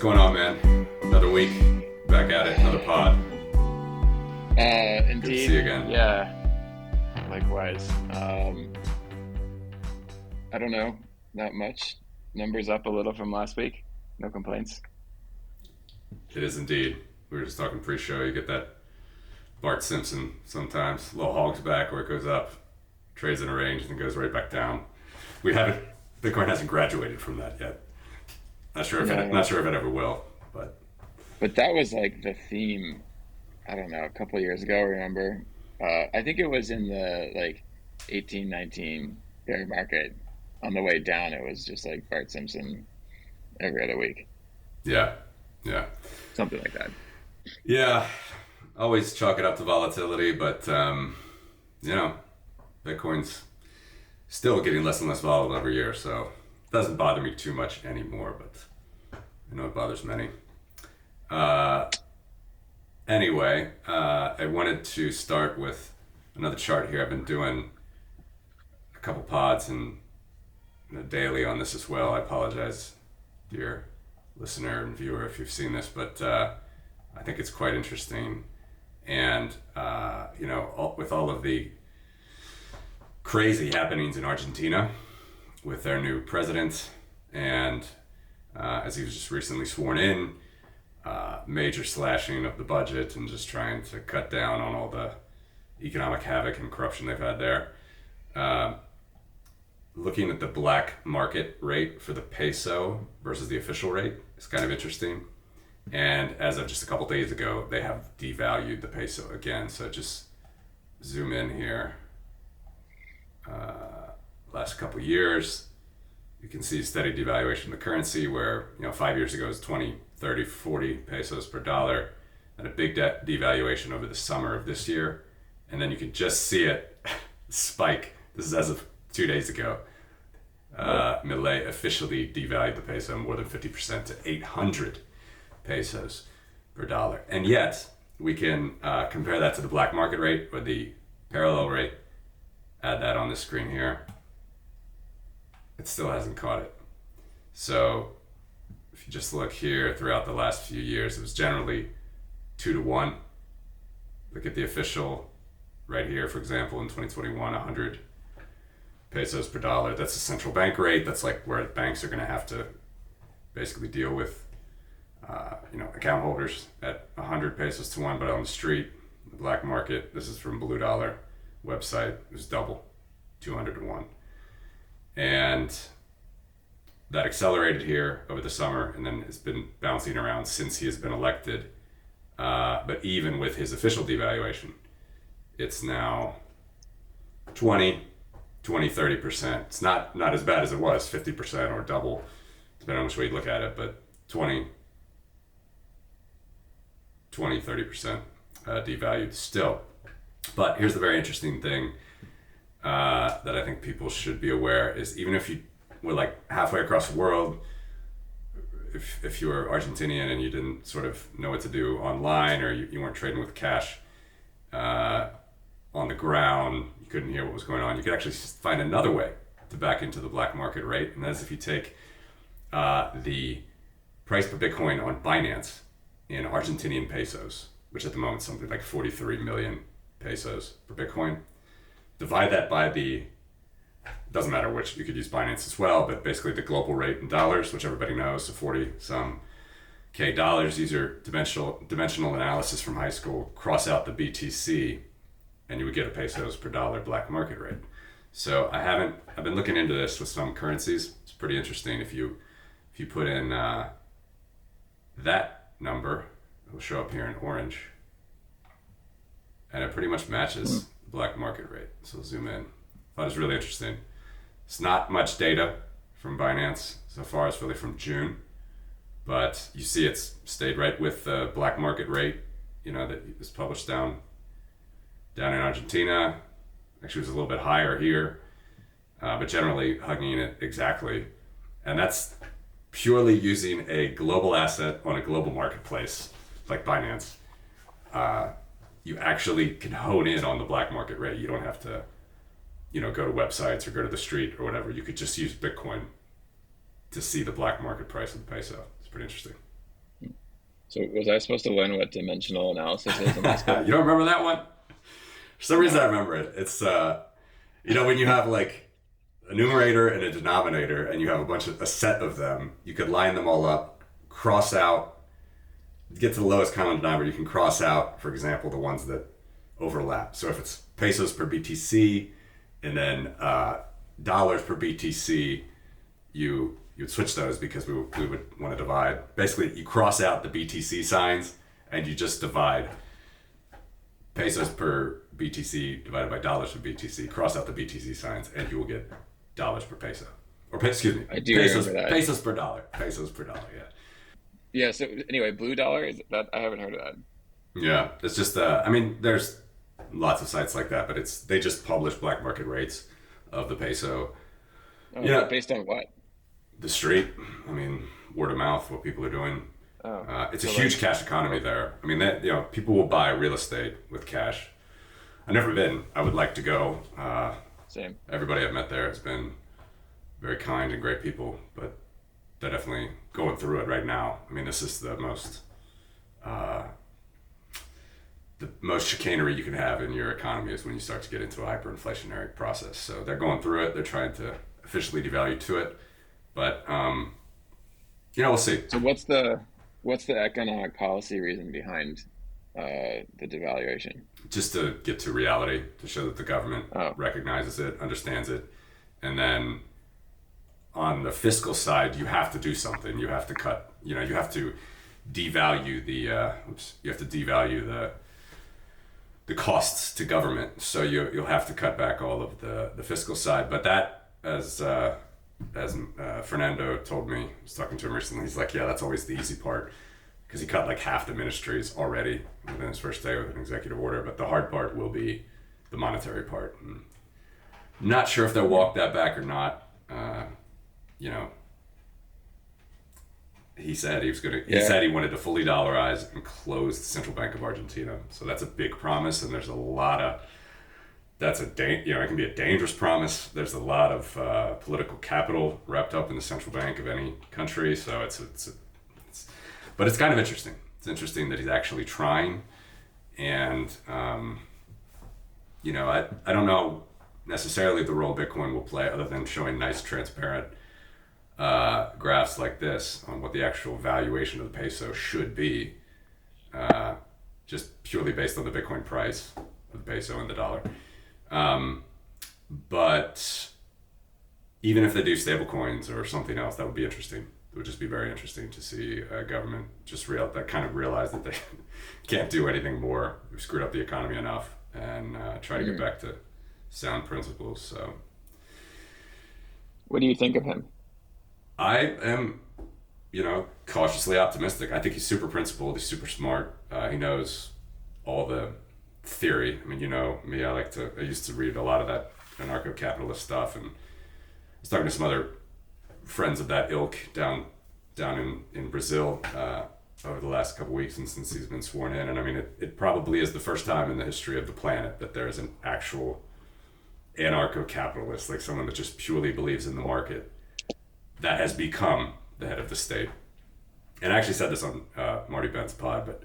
going on, man? Another week, back at it, another pod. Good to Indeed. see you again. Yeah, likewise. I don't know, not much. Numbers up a little from last week. No complaints. It is indeed. We were just talking pre-show. You get that Bart Simpson sometimes. Little hogs back where it goes up, trades in a range, and then goes right back down. We haven't. Bitcoin hasn't graduated from that yet. Not sure if it ever will, but But that was like the theme, I don't know, a couple of years ago, remember? I think it was in the like 1819 bear market. On the way down, it was just like Bart Simpson every other week, yeah, yeah, something like that. yeah. Always chalk it up to volatility, but you know, Bitcoin's still getting less and less volatile every year, so it doesn't bother me too much anymore. But I know it bothers many. Uh, Anyway, I wanted to start with another chart here. I've been doing a couple pods and daily on this as well. I apologize, dear listener and viewer, if you've seen this, but I think it's quite interesting. And, with all of the crazy happenings in Argentina with their new president, and as he was just recently sworn in, major slashing of the budget and just trying to cut down on all the economic havoc and corruption they've had there. Looking at the black market rate for the peso versus the official rate is kind of interesting. And as of just a couple days ago, they have devalued the peso again. So just zoom in here. Last couple years, you can see steady devaluation of the currency where, 5 years ago it was 20, 30, 40 pesos per dollar, and a big devaluation over the summer of this year. And then you can just see it spike. This is as of 2 days ago. Milei officially devalued the peso more than 50% to 800 pesos per dollar. And yet, we can compare that to the black market rate or the parallel rate. Add that on the screen here. It still hasn't caught it. So if you just look here throughout the last few years, it was generally 2 to 1. Look at the official right here, for example, in 2021, 100 pesos per dollar. That's the central bank rate. That's like where banks are going to have to basically deal with, account holders at 100 pesos to 1, but on the street, the black market, this is from Blue Dollar website, it was double, 200 to 1. And that accelerated here over the summer, and then it's been bouncing around since he has been elected. But even with his official devaluation, it's now 20, 30%. It's not as bad as it was, 50% or double, depending on which way you look at it, but 20, 30% devalued still. But here's the very interesting thing that I think people should be aware is even if you were like halfway across the world, if you were Argentinian and you didn't sort of know what to do online, or you weren't trading with cash on the ground, you couldn't hear what was going on, you could actually find another way to back into the black market rate. And that's if you take the price per Bitcoin on Binance in Argentinian pesos, which at the moment is something like 43 million pesos per Bitcoin. Divide that by doesn't matter which, you could use Binance as well, but basically the global rate in dollars, which everybody knows, so 40 some K dollars. These are dimensional analysis from high school. Cross out the BTC and you would get a pesos per dollar black market rate. So I've been looking into this with some currencies. It's pretty interesting. If you put in that number, it will show up here in orange, and it pretty much matches the black market rate. So I'll zoom in. Thought it was really interesting. It's not much data from Binance so far. It's really from June, but you see it's stayed right with the black market rate, that is published down in Argentina. Actually, it was a little bit higher here, but generally hugging it exactly. And that's purely using a global asset on a global marketplace like Binance. You actually can hone in on the black market rate. You don't have to, go to websites or go to the street or whatever. You could just use Bitcoin to see the black market price of the peso. It's pretty interesting. So was I supposed to learn what dimensional analysis is in high You school? don't remember that one? For some reason, I No. remember it. It's when you have like a numerator and a denominator, and you have a set of them, you could line them all up, cross out, get to the lowest common denominator. You can cross out, for example, the ones that overlap. So if it's pesos per BTC, and then dollars per BTC, you would switch those because we would want to divide. Basically, you cross out the BTC signs and you just divide pesos per BTC divided by dollars per BTC. Cross out the BTC signs and you will get dollars per peso. Excuse me, I do remember that. pesos per dollar. Pesos per dollar. Yeah. Yeah. So anyway, blue dollar is that I haven't heard of that. Yeah. It's just. There's lots of sites like that, but they just publish black market rates of the peso. Oh, Yeah. but based on what? The street. Word of mouth. What people are doing. Oh, It's a so huge like, cash economy there. People will buy real estate with cash. I've never been. I would like to go. same. Everybody I've met there has been very kind and great people, but they're definitely going through it right now. This is the most chicanery you can have in your economy is when you start to get into a hyperinflationary process. So they're going through it. They're trying to officially devalue to it, but we'll see. So what's the economic policy reason behind the devaluation? Just to get to reality, to show that the government Oh, recognizes it, understands it, and then on the fiscal side, you have to do something. You have to cut. You have to devalue the costs to government. So you'll have to cut back all of the fiscal side. But that, as Fernando told me, I was talking to him recently. He's like, yeah, that's always the easy part because he cut like half the ministries already within his first day with an executive order. But the hard part will be the monetary part. And I'm not sure if they'll walk that back or not. You know, he said he was gonna. He yeah. said he wanted to fully dollarize and close the Central Bank of Argentina. So that's a big promise, and there's a lot of. It can be a dangerous promise. There's a lot of political capital wrapped up in the central bank of any country. So but it's kind of interesting. It's interesting that he's actually trying, and I don't know necessarily the role Bitcoin will play other than showing nice, transparent graphs like this on what the actual valuation of the peso should be, just purely based on the Bitcoin price of the peso and the dollar. But even if they do stable coins or something else, that would be interesting. It would just be very interesting to see a government just that kind of realize that they can't do anything more. We've screwed up the economy enough and try to get Mm. back to sound principles. So What do you think of him? I am, cautiously optimistic. I think he's super principled. He's super smart. He knows all the theory. Me, I used to read a lot of that anarcho-capitalist stuff, and I was talking to some other friends of that ilk down in Brazil over the last couple of weeks, and since he's been sworn in. And it probably is the first time in the history of the planet that there is an actual anarcho-capitalist, like someone that just purely believes in the market, that has become the head of the state. And I actually said this on Marty Bent's pod, but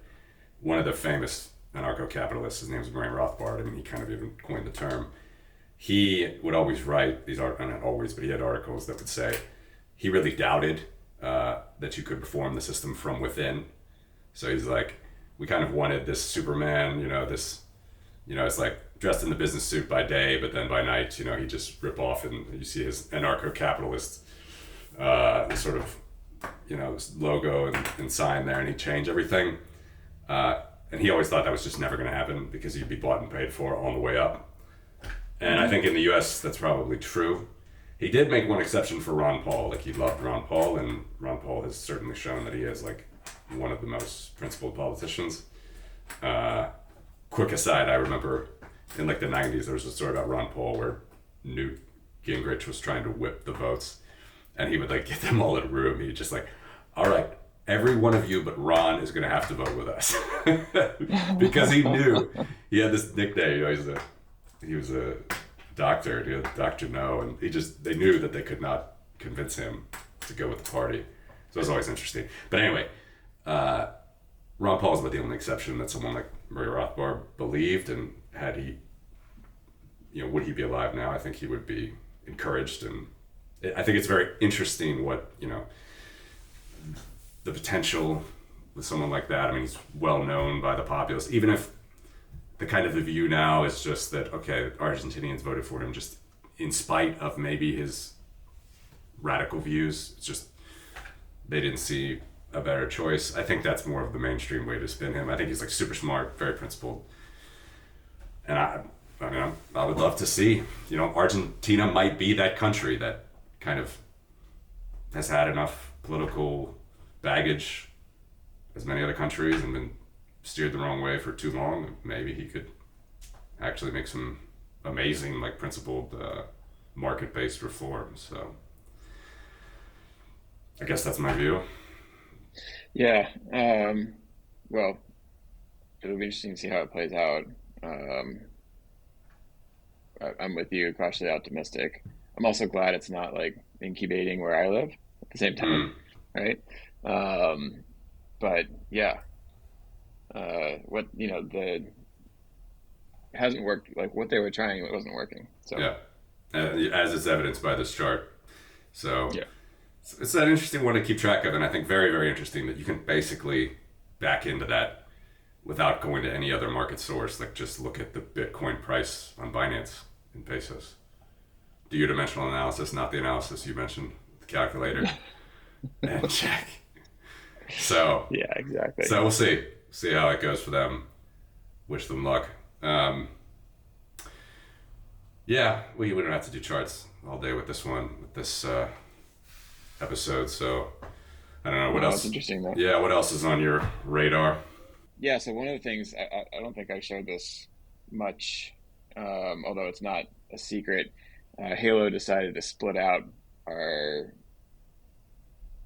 one of the famous anarcho-capitalists, his name is Murray Rothbard. He kind of even coined the term. He would always write these not always, but he had articles that would say he really doubted that you could reform the system from within. So he's like, we kind of wanted this Superman, it's like dressed in the business suit by day, but then by night, he just rip off, and you see his anarcho-capitalist sort of, this logo and sign there, and he'd change everything. And he always thought that was just never going to happen because he'd be bought and paid for on the way up. And I think in the U.S. that's probably true. He did make one exception for Ron Paul. Like, he loved Ron Paul, and Ron Paul has certainly shown that he is like one of the most principled politicians. Quick aside, I remember in like the 90s there was a story about Ron Paul where Newt Gingrich was trying to whip the votes, and he would like get them all in a room. He'd just like, all right, every one of you but Ron is going to have to vote with us. Because he knew he had this nickname. He was a doctor. He had Dr. No, and they knew that they could not convince him to go with the party. So it was always interesting. But anyway, Ron Paul's but the only exception that someone like Murray Rothbard believed, and had he, would he be alive now? I think he would be encouraged, and I think it's very interesting what the potential with someone like that. I mean, he's well known by the populace, even if the kind of the view now is just that okay, Argentinians voted for him just in spite of maybe his radical views. It's just they didn't see a better choice. I think that's more of the mainstream way to spin him. I think he's like super smart, very principled, and I mean, I would love to see. Argentina might be that country that kind of has had enough political baggage as many other countries and been steered the wrong way for too long. Maybe he could actually make some amazing, like principled, market-based reforms. So I guess that's my view. Yeah. Well, it'll be interesting to see how it plays out. Um, I'm with you, cautiously optimistic. I'm also glad it's not like incubating where I live at the same time, Mm, right? Um, but yeah, what the hasn't worked. Like what they were trying, it wasn't working. So yeah, as is evidenced by this chart. So yeah, it's an interesting one to keep track of, and I think very, very interesting that you can basically back into that without going to any other market source. Like just look at the Bitcoin price on Binance in pesos. Do your dimensional analysis, not the analysis you mentioned, the calculator, and check. So, yeah, exactly. so we'll see how it goes for them. Wish them luck. Um, yeah, we don't have to do charts all day with this one, with this episode. So I don't know what No, it's else. interesting though. Yeah, what else is on your radar? Yeah, so one of the things I don't think I showed this much, although it's not a secret. Halo decided to split out our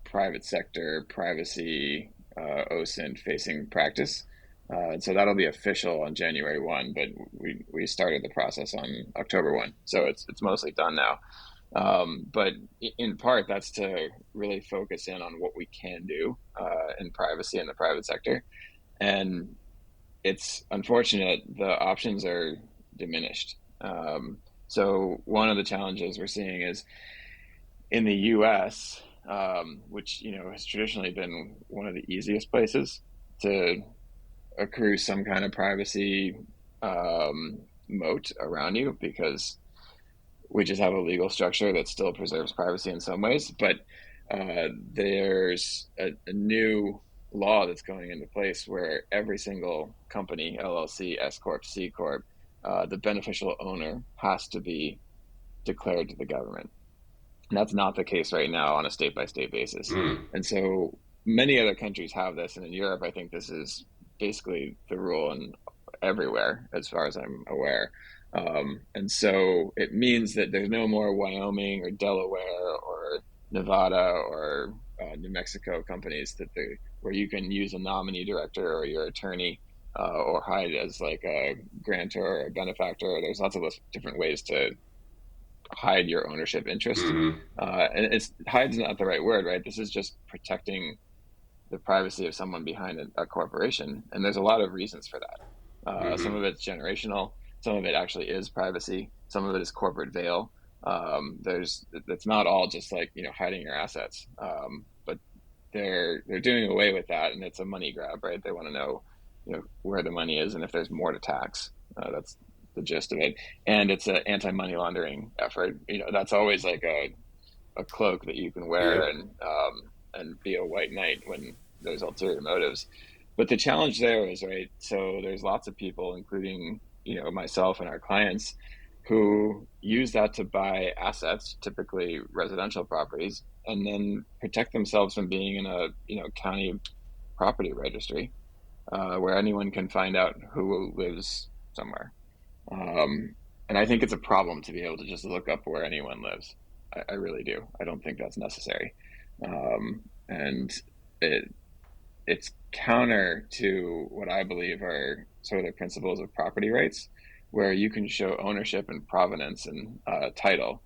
private sector privacy OSINT facing practice. And so that'll be official on January 1, but we started the process on October 1. So it's mostly done now. But in part, that's to really focus in on what we can do in privacy in the private sector. And it's unfortunate the options are diminished. So one of the challenges we're seeing is in the U.S., which has traditionally been one of the easiest places to accrue some kind of privacy moat around you because we just have a legal structure that still preserves privacy in some ways. But there's a new law that's going into place where every single company, LLC, S Corp, C Corp, the beneficial owner has to be declared to the government. And that's not the case right now on a state by state basis. Mm, And so many other countries have this. And in Europe, I think this is basically the rule in everywhere, as far as I'm aware. And so it means that there's no more Wyoming or Delaware or Nevada or New Mexico companies where you can use a nominee director or your attorney or hide as like a grantor or a benefactor. There's lots of different ways to hide your ownership interest. mm-hmm, And it's hide's not the right word, right? This is just protecting the privacy of someone behind a corporation. And there's a lot of reasons for that. Some mm-hmm, of it's generational. Some of it actually is privacy. Some of it is corporate veil. It's not all just like, hiding your assets. But they're doing away with that. And it's a money grab, right? They want to know, where the money is and if there's more to tax. That's the gist of it. And it's an anti-money laundering effort. That's always like a cloak that you can wear yep, and be a white knight when there's ulterior motives. But the challenge there is, right, so there's lots of people, including, myself and our clients, who use that to buy assets, typically residential properties, and then protect themselves from being in a, county property registry, where anyone can find out who lives somewhere. And I think it's a problem to be able to just look up where anyone lives. I really do. I don't think that's necessary. And it, it's counter to what I believe are sort of the principles of property rights, where you can show ownership and provenance and title,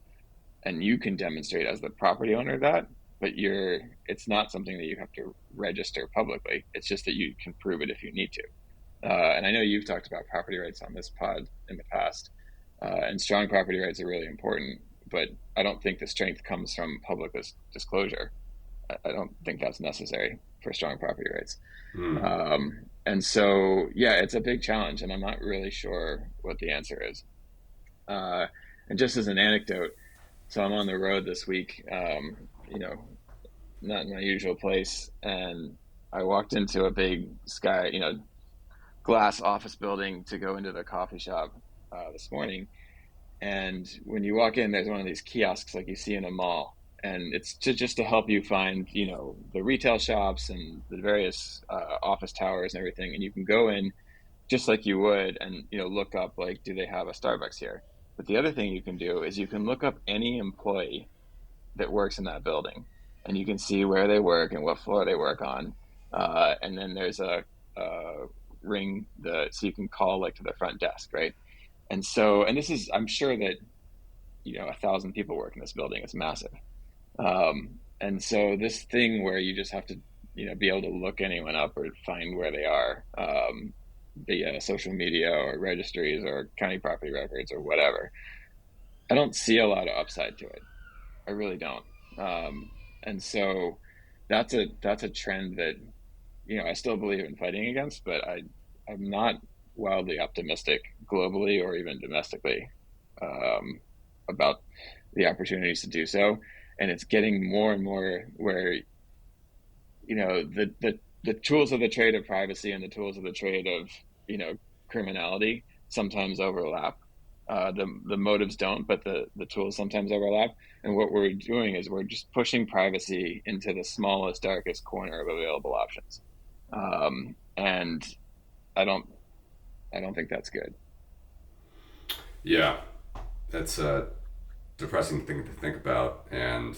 and you can demonstrate as the property owner that. but it's not something that you have to register publicly. It's just that you can prove it if you need to. And I know you've talked about property rights on this pod in the past, and strong property rights are really important, but I don't think the strength comes from public disclosure. I don't think that's necessary for strong property rights. Hmm. And so, yeah, it's a big challenge, and I'm not really sure what the answer is. Uh, and just as an anecdote, so I'm on the road this week, not in my usual place, and I walked into a big glass office building to go into the coffee shop this morning. And when you walk in, there's one of these kiosks like you see in a mall, and it's just to help you find, the retail shops and the various office towers and everything. And you can go in just like you would, and look up like, do they have a Starbucks here? But the other thing you can do is you can look up any employee that works in that building, and you can see where they work and what floor they work on. And then there's a ring so you can call like to the front desk, right? And this is, I'm sure that 1,000 people work in this building. It's massive. And so this thing where you just have to be able to look anyone up or find where they are, via social media or registries or county property records or whatever. I don't see a lot of upside to it. I really don't. And so that's a trend that I still believe in fighting against, but I'm not wildly optimistic globally or even domestically, um, about the opportunities to do so. And it's getting more and more where the tools of the trade of privacy and the tools of the trade of criminality sometimes overlap. The motives don't, but the tools sometimes overlap. And what we're doing is we're just pushing privacy into the smallest, darkest corner of available options. And I don't I don't think that's good. Yeah, that's a depressing thing to think about, and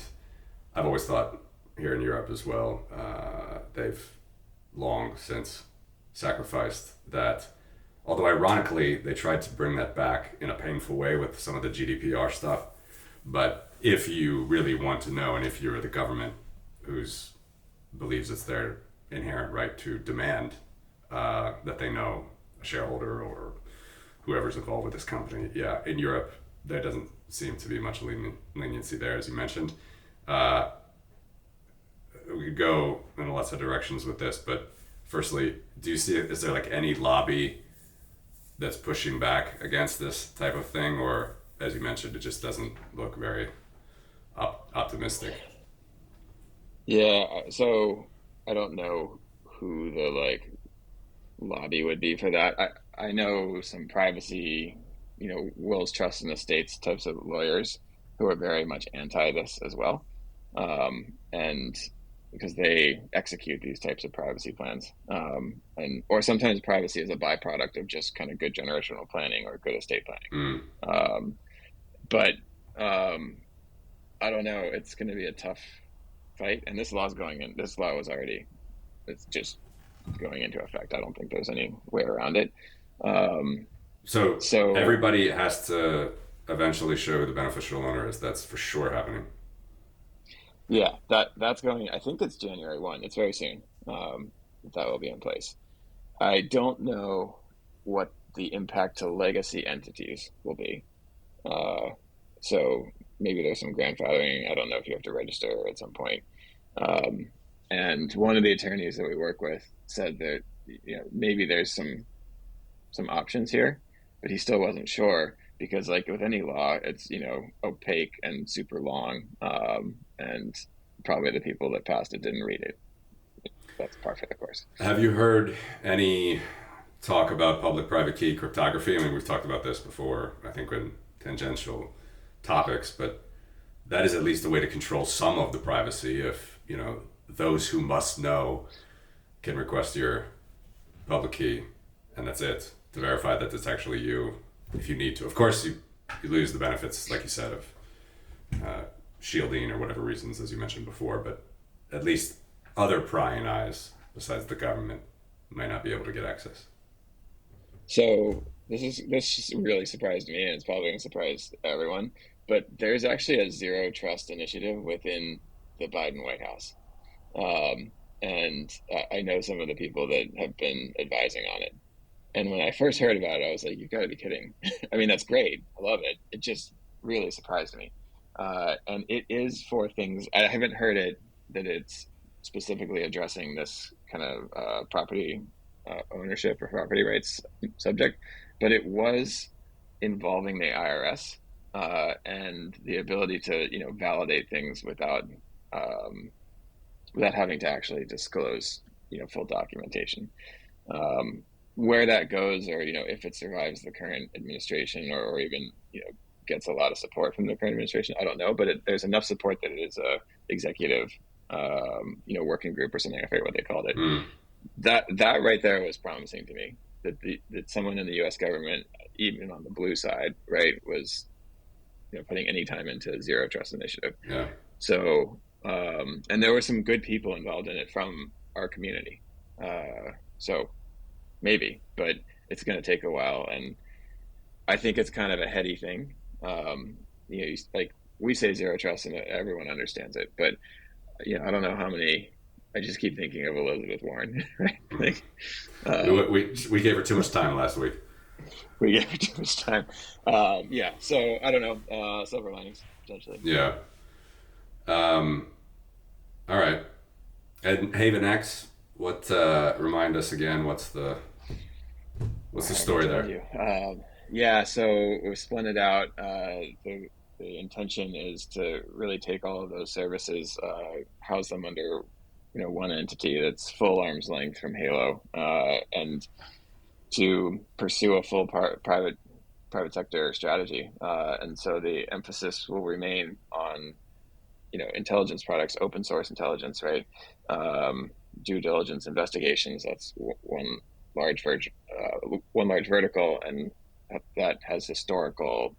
I've always thought here in Europe as well, they've long since sacrificed that. Although ironically, they tried to bring that back in a painful way with some of the GDPR stuff. But if you really want to know, and if you're the government who's believes it's their inherent right to demand that they know a shareholder or whoever's involved with this company, yeah, in Europe there doesn't seem to be much leniency there, as you mentioned. Uh, we could go in lots of directions with this, but firstly, do you see, is there like any lobby that's pushing back against this type of thing, or as you mentioned, it just doesn't look very optimistic? Yeah, so I don't know who the lobby would be for that. I know some privacy, wills, trust in the states types of lawyers who are very much anti this as well. And because they execute these types of privacy plans. And or sometimes privacy is a byproduct of just kind of good generational planning or good estate planning. Mm. Um, but um, I don't know. It's going to be a tough fight, and this law's going in. This law was already. It's just going into effect. I don't think there's any way around it. Um, So so everybody has to eventually show who the beneficial owner is. That's for sure happening. yeah, that's going. I think it's January 1. It's very soon. That will be in place. I don't know what the impact to legacy entities will be. Uh, so maybe there's some grandfathering. I don't know if you have to register at some point. Um, and one of the attorneys that we work with said that maybe there's some options here, but he still wasn't sure because, like with any law, it's opaque and super long, and probably the people that passed it didn't read it. That's part of the course. Have you heard any talk about public-private key cryptography? I mean, we've talked about this before, I think, in tangential topics, but that is at least a way to control some of the privacy if, those who must know can request your public key, and that's it, to verify that it's actually you if you need to. Of course, you lose the benefits, like you said, of uh, shielding or whatever reasons, as you mentioned before, but at least other prying eyes besides the government might not be able to get access. So this really surprised me, and it's probably going to surprise everyone. But there's actually a zero trust initiative within. the Biden White House. Um, and I know some of the people that have been advising on it. And when I first heard about it, I was like, "You've got to be kidding!" I mean, that's great. I love it. It just really surprised me. And it is for things I haven't heard it that it's specifically addressing this kind of property ownership or property rights subject, but it was involving the IRS and the ability to validate things um, without having to actually disclose full documentation. Um, where that goes, or if it survives the current administration, or even gets a lot of support from the current administration, I don't know, but there's enough support that it is a executive working group or something. I forget what they called it. Mm. That right there was promising to me, that someone in the U.S. government, even on the blue side, right, was putting any time into zero trust initiative. Yeah. So and there were some good people involved in it from our community. So maybe, but it's going to take a while, and I think it's kind of a heady thing. Like we say zero trust, and everyone understands it, but I don't know how many. I just keep thinking of Elizabeth Warren. Right? Like, We gave her too much time last week. we gave her too much time. Yeah, so I don't know. Silver linings potentially. Yeah. Um, all right. And havenX, what? Remind us again. What's Where the have I story told there? you? Yeah, so we've split it out. The intention is to really take all of those services, house them under one entity that's full arm's length from Halo, and to pursue a full private sector strategy. And so the emphasis will remain on intelligence products, open source intelligence, right? Due diligence investigations. That's one large vertical, and that has historical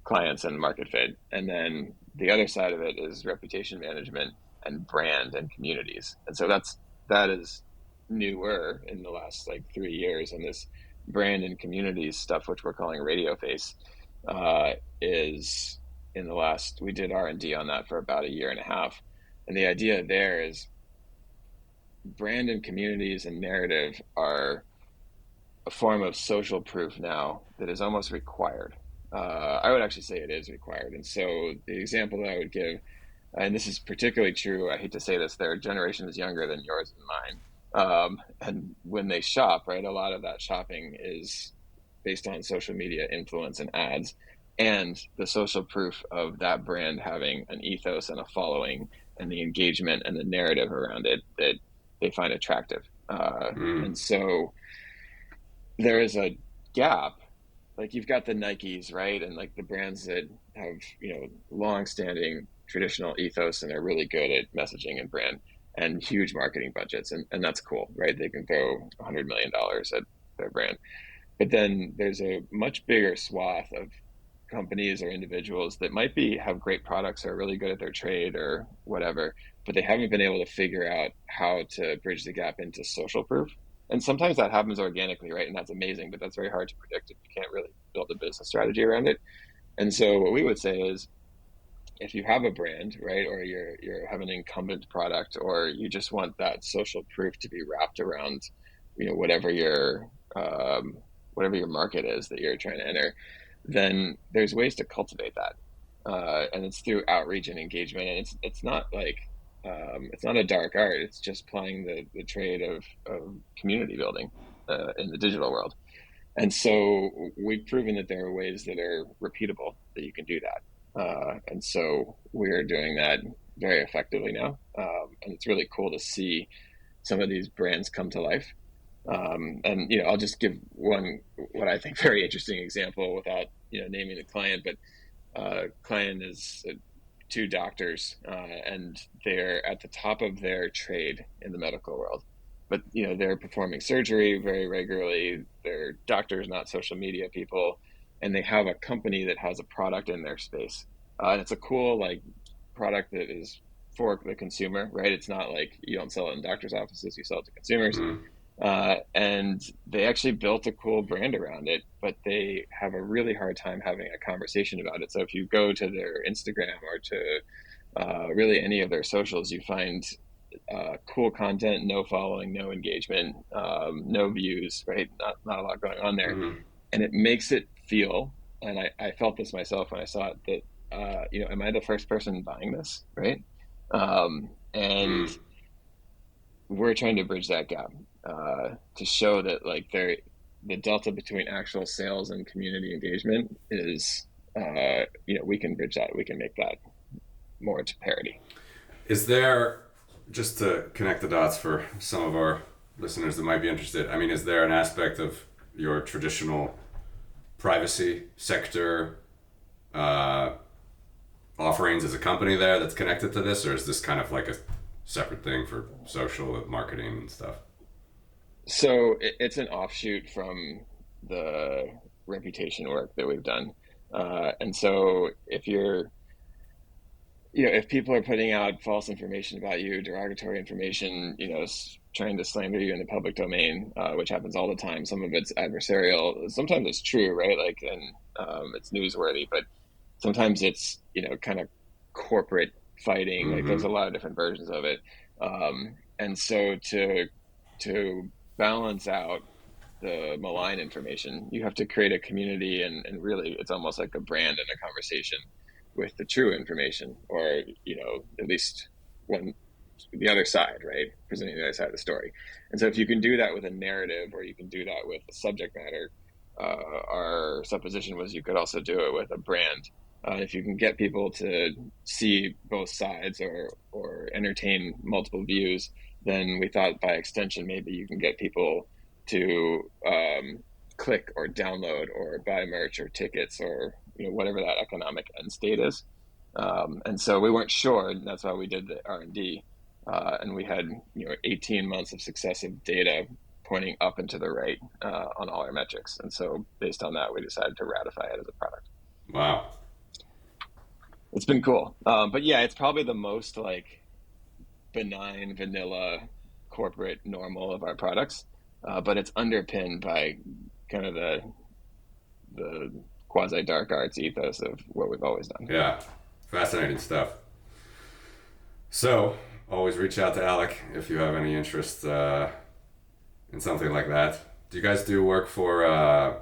clients and market fit. And then the other side of it is reputation management and brand and communities. And so that is newer in the last like 3 years. And this brand and communities stuff, which we're calling radio face, is in the last. We did R&D on that for about a year and a half. And the idea there is brand and communities and narrative are a form of social proof now that is almost required. I would actually say it is required. And so the example that I would give, and this is particularly true, I hate to say this, their generation is younger than yours and mine. And when they shop, right, a lot of that shopping is based on social media influence and ads, and the social proof of that brand having an ethos and a following, and the engagement and the narrative around it that they find attractive. Mm. And so there is a gap. Like you've got the Nikes, right? And like the brands that have, long-standing traditional ethos and are really good at messaging and brand and huge marketing budgets. And that's cool, right? They can throw $100 million at their brand. But then there's a much bigger swath of companies or individuals that might have great products or are really good at their trade or whatever, but they haven't been able to figure out how to bridge the gap into social proof. And sometimes that happens organically, right? And that's amazing, but that's very hard to predict if you can't really build a business strategy around it. And so what we would say is if you have a brand, right, or you have an incumbent product, or you just want that social proof to be wrapped around, whatever your market is that you're trying to enter, then there's ways to cultivate that, and it's through outreach and engagement. And it's not like it's not a dark art. It's just playing the trade of community building in the digital world. And so we've proven that there are ways that are repeatable that you can do that. And so we're doing that very effectively now. And it's really cool to see some of these brands come to life. And I'll just give one what I think very interesting example without naming the client, but client is two doctors, and they're at the top of their trade in the medical world. But they're performing surgery very regularly. They're doctors, not social media people, and they have a company that has a product in their space. And it's a cool like product that is for the consumer, right? It's not like you don't sell it in doctors' offices; you sell it to consumers. Mm. And they actually built a cool brand around it, but they have a really hard time having a conversation about it. So if you go to their Instagram or to really any of their socials, you find cool content, no following, no engagement, no views, right? Not a lot going on there. Mm-hmm. And it makes it feel, and I felt this myself when I saw it, that, am I the first person buying this, right? And Mm. we're trying to bridge that gap to show that like the delta between actual sales and community engagement is, we can bridge that. We can make that more to parity. Is there, just to connect the dots for some of our listeners that might be interested, I mean, is there an aspect of your traditional privacy sector uh, offerings as a company there that's connected to this, or is this kind of like a separate thing for social marketing and stuff? So it's an offshoot from the reputation work that we've done. And so if people are putting out false information about you, derogatory information, trying to slander you in the public domain, which happens all the time. Some of it's adversarial. Sometimes it's true, right? Like, and it's newsworthy, but sometimes it's, kind of corporate fighting. Like, there's Mm-hmm. a lot of different versions of it. And so to balance out the malign information, you have to create a community, and really it's almost like a brand and a conversation with the true information, or at least when the other side, right, presenting the other side of the story. And so if you can do that with a narrative, or you can do that with a subject matter, our supposition was you could also do it with a brand. If you can get people to see both sides, or entertain multiple views, then we thought by extension maybe you can get people to click or download or buy merch or tickets, or whatever that economic end state is. And so we weren't sure, and that's why we did the R&D. And we had 18 months of successive data pointing up and to the right on all our metrics. And so based on that, we decided to ratify it as a product. Wow. It's been cool. But yeah, it's probably the most like benign, vanilla, corporate, normal of our products. But it's underpinned by kind of the quasi dark arts ethos of what we've always done. Yeah. Fascinating stuff. So, always reach out to Alec if you have any interest in something like that. Do you guys do work for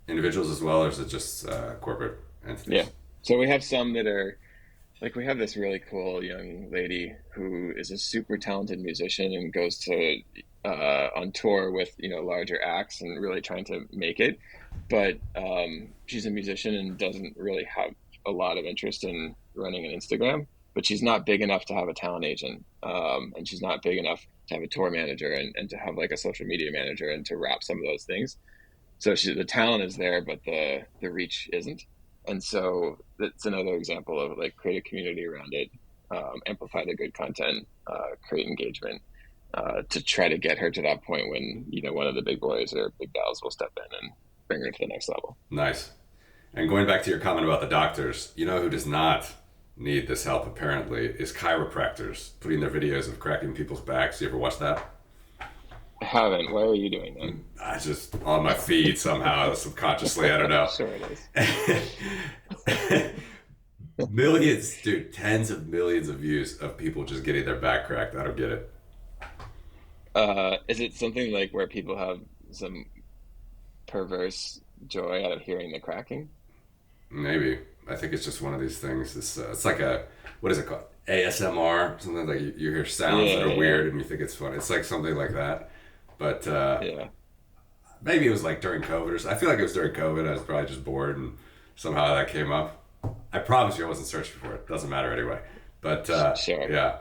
individuals as well, or is it just corporate Yeah. entities? So we have some that are like, we have this really cool young lady who is a super talented musician and goes to on tour with larger acts and really trying to make it. But she's a musician and doesn't really have a lot of interest in running an Instagram. But she's not big enough to have a talent agent, and she's not big enough to have a tour manager, and to have like a social media manager and to wrap some of those things. So the talent is there, but the reach isn't. And so that's another example of like create a community around it, amplify the good content, create engagement, to try to get her to that point when one of the big boys or big gals will step in and bring her to the next level. Nice. And going back to your comment about the doctors, you know who does not need this help apparently is chiropractors putting their videos of cracking people's backs. You ever watch that? I haven't. Why are you doing I just on my feed somehow subconsciously. I don't that? know. Sure it is. Millions, dude, tens of millions of views of people just getting their back cracked. I don't get it. Is it something like where people have some perverse joy out of hearing the cracking? Maybe I think it's just one of these things. It's like a what is it called? ASMR. Something like you hear sounds that Yeah, are yeah, weird and you think it's fun. It's like something like that. But yeah. maybe it was like during COVID or something. I feel like it was during COVID. I was probably just bored and somehow that came up. I promise you I wasn't searching for it. Doesn't matter anyway. But Sure. yeah,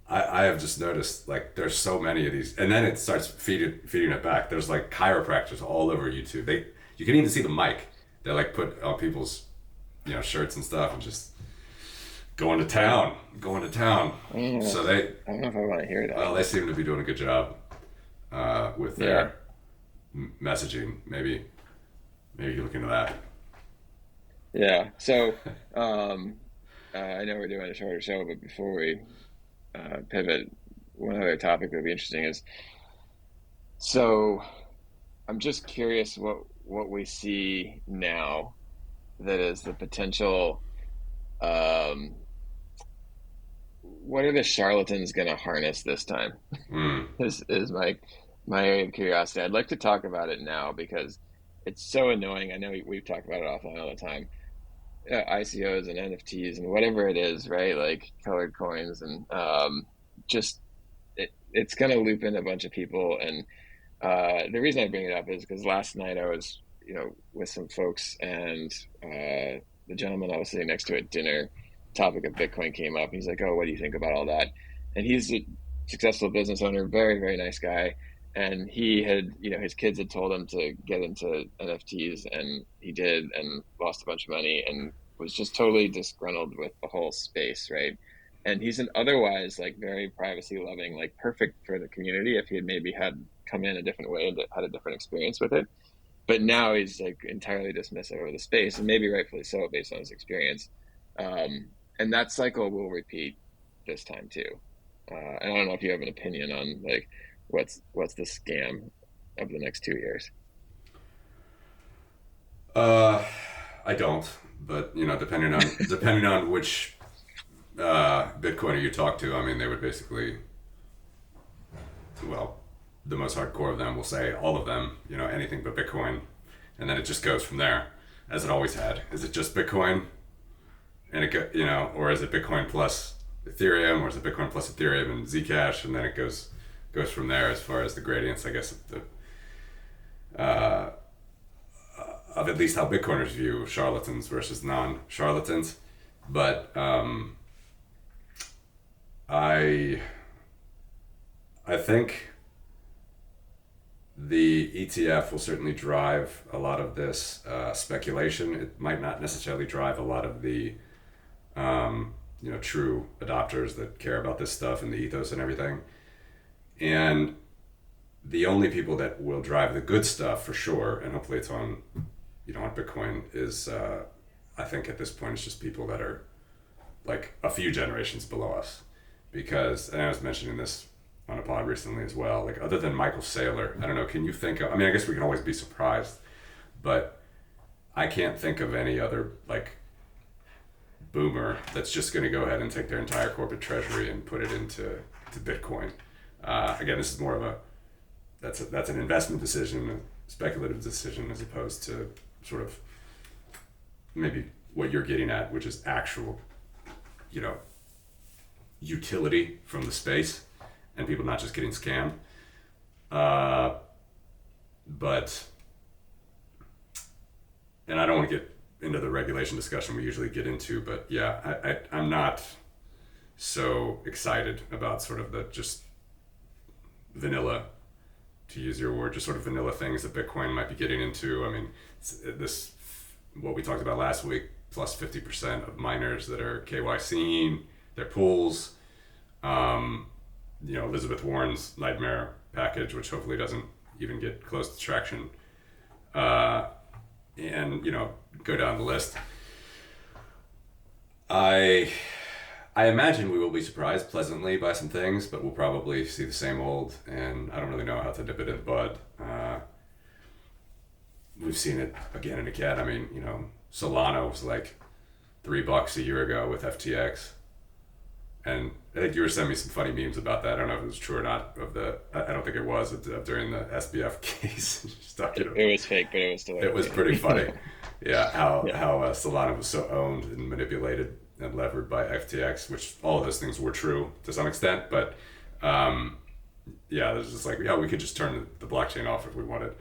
I have just noticed like there's so many of these, and then it starts feeding it back. There's like chiropractors all over YouTube. You can even see the mic. They like put on people's shirts and stuff and just going to town. I don't know. So they I don't know if I want to hear that. well they seem to be doing a good job with Yeah, their messaging. Maybe you look into that. yeah. So, I know we're doing a shorter show, but before we pivot, one other topic that would be interesting is, so I'm just curious what we see now that is the potential um, what are the charlatans going to harness this time? Mm. Is my area of curiosity. I'd like to talk about it now because it's so annoying. I know we've talked about it offline all the time. ICOs and NFTs and whatever it is, right? Like colored coins and just it's going to loop in a bunch of people. And the reason I bring it up is because last night I was, with some folks, and the gentleman I was sitting next to at dinner, topic of Bitcoin came up. He's like, "Oh, what do you think about all that?" And he's a successful business owner, very, very nice guy. And he had, his kids had told him to get into NFTs, and he did, and lost a bunch of money, and was just totally disgruntled with the whole space, right? And he's an otherwise like very privacy loving, like perfect for the community if he had maybe had come in a different way and had a different experience with it. But now he's like entirely dismissive of the space, and maybe rightfully so based on his experience. And that cycle will repeat this time too. And I don't know if you have an opinion on like what's the scam of the next 2 years. Uh, I don't, but depending on which Bitcoiner you talk to, I mean, they would basically, well, the most hardcore of them will say all of them, anything but Bitcoin, and then it just goes from there, as it always had. Is it just Bitcoin, and or is it Bitcoin plus Ethereum, or is it Bitcoin plus Ethereum and Zcash, and then it goes from there as far as the gradients, I guess, uh, of at least how Bitcoiners view charlatans versus non-charlatans. But I I think the ETF will certainly drive a lot of this speculation. It might not necessarily drive a lot of the true adopters that care about this stuff and the ethos and everything. And the only people that will drive the good stuff for sure, and hopefully it's on Bitcoin, is I think at this point it's just people that are like a few generations below us. Because, and I was mentioning this on a pod recently as well, like other than Michael Saylor, I don't know, can you think of, I mean, I guess we can always be surprised, but I can't think of any other like boomer that's just going to go ahead and take their entire corporate treasury and put it into Bitcoin. Again, this is more of that's an investment decision, a speculative decision, as opposed to sort of maybe what you're getting at, which is actual, you know, utility from the space and people not just getting scammed. But, and I don't want to get into the regulation discussion we usually get into, but yeah, I'm not so excited about sort of the just vanilla, to use your word, just sort of vanilla things that Bitcoin might be getting into. I mean, this, what we talked about last week, plus 50% of miners that are KYCing their pools. Elizabeth Warren's nightmare package, which hopefully doesn't even get close to traction. And go down the list. I imagine we will be surprised pleasantly by some things, but we'll probably see the same old, and I don't really know how to nip it in the bud. We've seen it again and again. I mean, Solana was like $3 a year ago with FTX, and I think you were sending me some funny memes about that. I don't know if it was true or not. I don't think it was during the SBF case. It was fake, but it was still. It was pretty funny. Yeah, how Yeah. Solana was so owned and manipulated and levered by FTX, which all of those things were true to some extent. But there's just like, we could just turn the blockchain off if we wanted.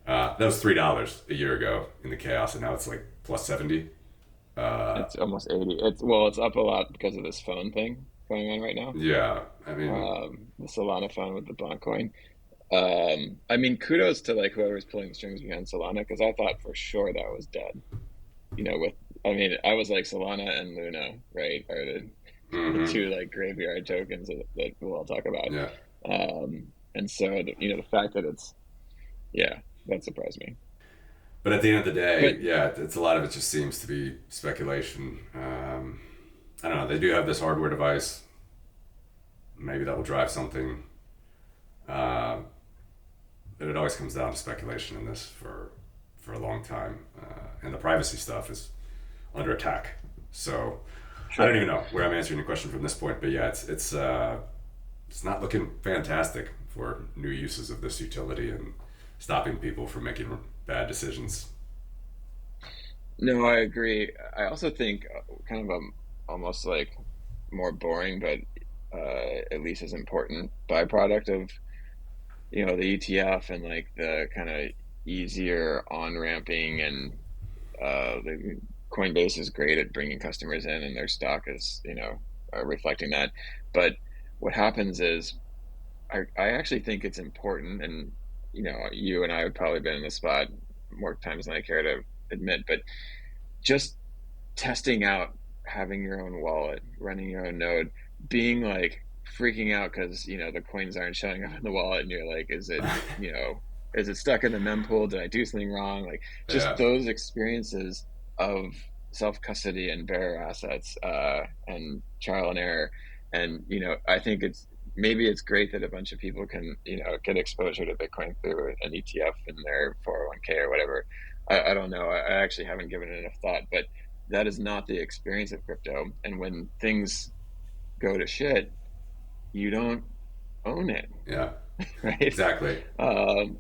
That was $3 a year ago in the chaos, and now it's like plus 70. It's almost 80. It's up a lot because of this phone thing going on right now. Yeah, I mean, The Solana phone with the bond coin. I mean, kudos to like whoever's pulling the strings behind Solana because I thought for sure that was dead. I was like Solana and Luna, right, are the two like graveyard tokens that we'll all talk about. yeah. And so the fact that yeah, that surprised me. But at the end of the day, But yeah, it's a lot of it just seems to be speculation. I don't know. They do have this hardware device. Maybe that will drive something. But it always comes down to speculation in this for a long time, and the privacy stuff is under attack. So I don't even know where I'm answering the question from this point, but yeah, it's not looking fantastic for new uses of this utility and stopping people from making bad decisions. No, I agree. I also think kind of a almost like more boring, but at least as important byproduct of the ETF and like the kind of easier on ramping and the Coinbase is great at bringing customers in, and their stock is reflecting that. But what happens is I actually think it's important, and you and I would probably been in this spot more times than I care to admit, but just testing out having your own wallet, running your own node, being like freaking out because the coins aren't showing up in the wallet, and you're like, is it stuck in the mempool? Did I do something wrong? Like just Yeah, those experiences of self custody and bearer assets, and trial and error, and I think it's great that a bunch of people can get exposure to Bitcoin through an ETF in their 401k or whatever. I don't know. I actually haven't given it enough thought, but that is not the experience of crypto. And when things go to shit, you don't own it, yeah, right? exactly.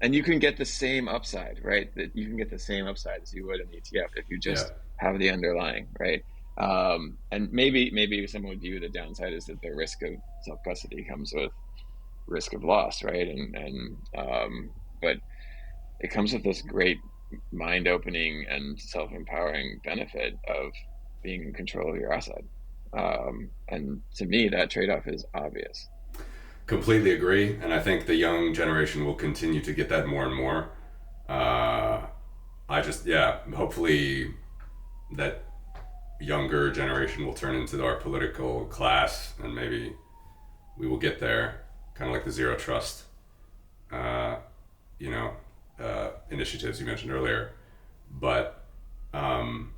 And you can get the same upside, right? That you can get the same upside as you would in ETF if you Yeah, just have the underlying, right? And maybe someone would view the downside is that the risk of self custody comes with risk of loss, right? And but it comes with this great mind opening and self empowering benefit of being in control of your asset. And to me, that trade off is obvious. completely agree. And I think the young generation will continue to get that more and more. Uh, yeah, hopefully that younger generation will turn into our political class, and maybe we will get there, kind of like the zero trust, uh, initiatives you mentioned earlier. But um,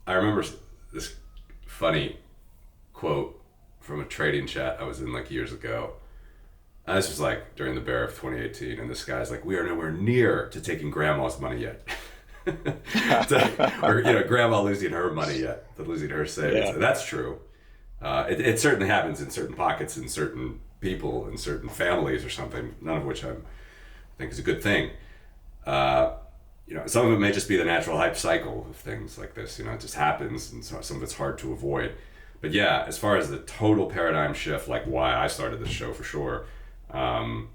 I remember this funny quote from a trading chat I was in like years ago. And this was like during the bear of 2018, and this guy's like, "We are nowhere near to taking grandma's money yet." Or grandma losing her money yet, to losing her savings. Yeah. And that's true. It certainly happens in certain pockets, in certain people, in certain families, or something. None of which I think is a good thing. Uh, some of it may just be the natural hype cycle of things like this. It just happens, and so some of it's hard to avoid. But yeah, as far as the total paradigm shift, like why I started this show for sure, um,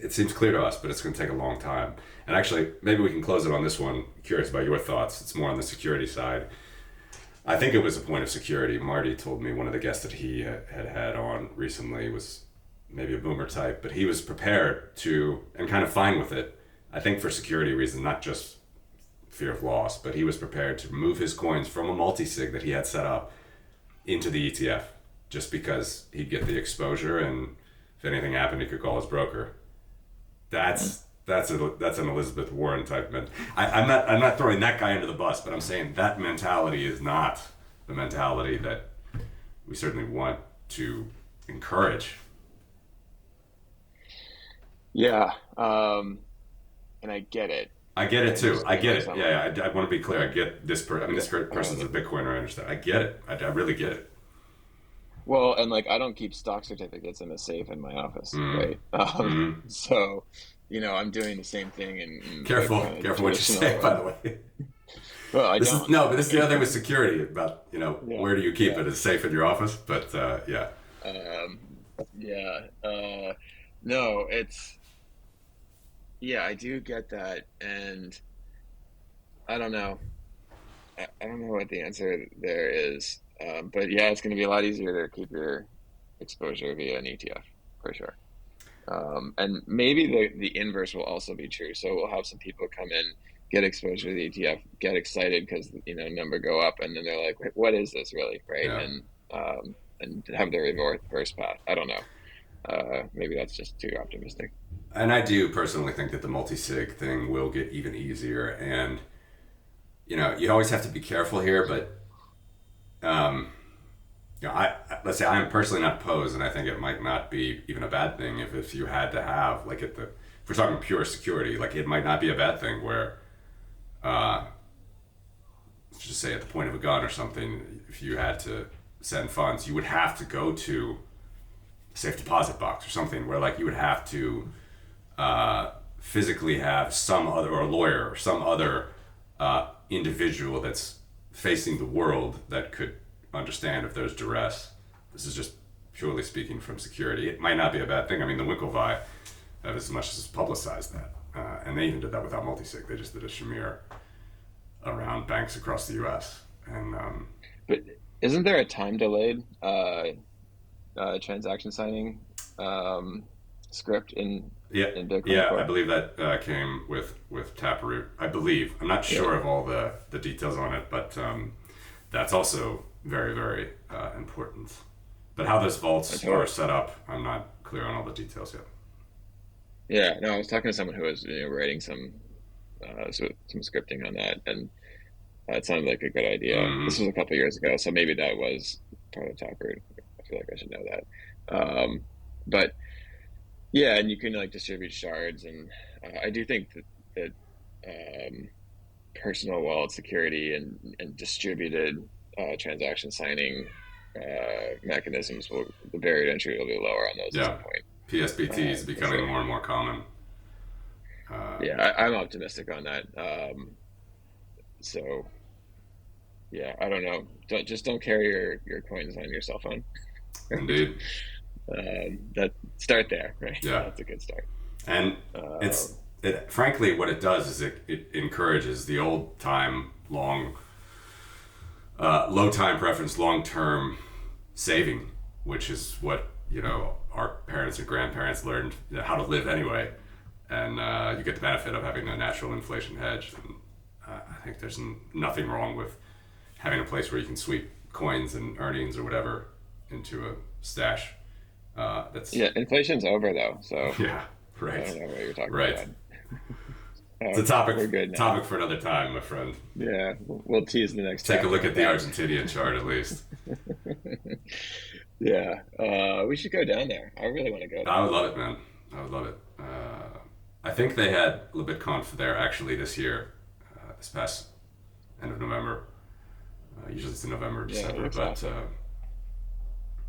it seems clear to us, but it's going to take a long time. And actually, maybe we can close it on this one. Curious about your thoughts. It's more on the security side. I think it was a point of security. Marty told me one of the guests that he had on recently was maybe a boomer type, but he was prepared to and kind of fine with it. I think for security reasons, not just fear of loss, but he was prepared to move his coins from a multi-sig that he had set up into the ETF just because he'd get the exposure, and if anything happened, he could call his broker. That's an Elizabeth Warren type I'm not throwing that guy under the bus, but I'm saying that mentality is not the mentality that we certainly want to encourage. Yeah. And I get it. I get it I too. just, I get it. someone, Yeah, I want to be clear. I get this. I mean, this person's a uh, Bitcoiner. I understand. I get it. I really get it. well, and like I don't keep stock certificates in a safe in my office, Mm, right? mm. So, I'm doing the same thing in the Careful, kind of careful what you say. traditional. By the way, Well, I this is don't. no, but this is the other thing with security about Yeah, where do you keep yeah, it? Is safe in your office? But yeah, um, yeah. No, yeah, I do get that, and I don't know. I don't know what the answer there is, but yeah, it's going to be a lot easier to keep your exposure via an ETF for sure. And maybe the inverse will also be true. So we'll have some people come in, get exposure to the ETF, get excited because number go up, and then they're like, "Wait, what is this really?" Right? yeah. And have the reverse path. I don't know. Maybe that's just too optimistic. And I do personally think that the multi-sig thing will get even easier. And you always have to be careful here, but um, let's say I'm personally not opposed, and I think it might not be even a bad thing if you had to have like if we're talking pure security, like it might not be a bad thing where uh, let's just say at the point of a gun or something, if you had to send funds, you would have to go to a safe deposit box or something where like you would have to physically have some other, or a lawyer or some other individual that's facing the world that could understand if there's duress. This is just purely speaking from security. It might not be a bad thing. I mean, the Winklevi have as much as publicized that. And they even did that without multisig. They just did a shamir around banks across the U.S. And But isn't there a time delayed transaction signing script in Bitcoin yeah, I Core? believe that came with Taproot. I believe. I'm not sure Yeah, of all the details on it, but that's also very, very important. But how those I vaults are totally. set up, I'm not clear on all the details yet. Yeah, no, I was talking to someone who was writing some scripting on that, and it sounded like a good idea. This Mm, was a couple years ago, so maybe that was part of Taproot. I feel like I should know that. But yeah, and you can like distribute shards, and I do think that personal wallet security and distributed transaction signing mechanisms will the barrier to entry will be lower on those at yeah, some point, PSBT is for becoming sure. more and more common. Uh, Yeah, I'm optimistic on that. So yeah, I don't know. Don't carry your coins on your cell phone. Indeed, That start there, right? yeah. That's a good start. And Um, it's frankly what it does is it encourages the old time long low time preference long term saving, which is what our parents and grandparents learned how to live anyway, and you get the benefit of having a natural inflation hedge. And I think there's nothing wrong with having a place where you can sweep coins and earnings or whatever into a stash. That's yeah, inflation's over though, so yeah, I right, don't know what you're talking right. about. It's a topic We're good now. topic for another time, my friend. Yeah, we'll tease the next Take a chapter look with at the that. Argentinian chart at least. Yeah, we should go down there. I really want to go I there. would love it, man. I would love it. I think they had a little bit conf there actually this year, this past end of November. Usually it's in November, Yeah, it December, looks but awesome.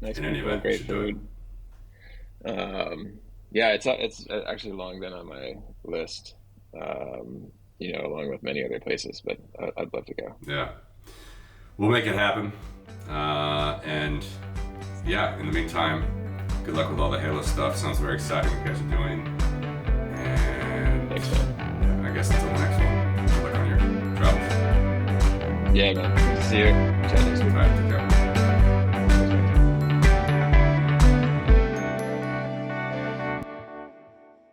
Nice in any people, event, you great should do it. food. Yeah, it's actually long been on my list. Along with many other places, but I'd love to go. Yeah, we'll make it happen. And yeah, in the meantime, good luck with all the Halo stuff. Sounds very exciting what you guys are doing. And Thanks, man. yeah, I guess until the next one, good luck on your travels. Yeah, man. See you. Chat next All week. right, take care.